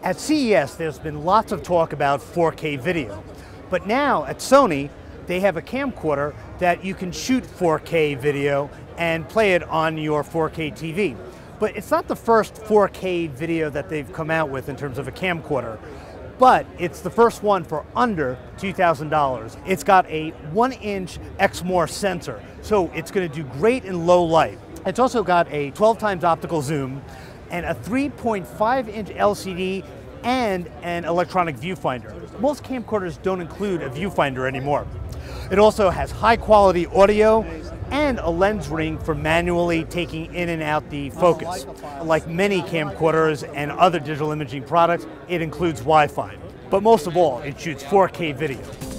At CES, there's been lots of talk about 4K video, but now at Sony, they have a camcorder that you can shoot 4K video and play it on your 4K TV. But it's not the first 4K video that they've come out with in terms of a camcorder, but it's the first one for under $2,000. It's got a 1-inch Exmor sensor, so it's going to do great in low light. It's also got a 12 times optical zoom and a 3.5-inch LCD and an electronic viewfinder. Most camcorders don't include a viewfinder anymore. It also has high-quality audio and a lens ring for manually taking in and out the focus. Like many camcorders and other digital imaging products, it includes Wi-Fi. But most of all, it shoots 4K video.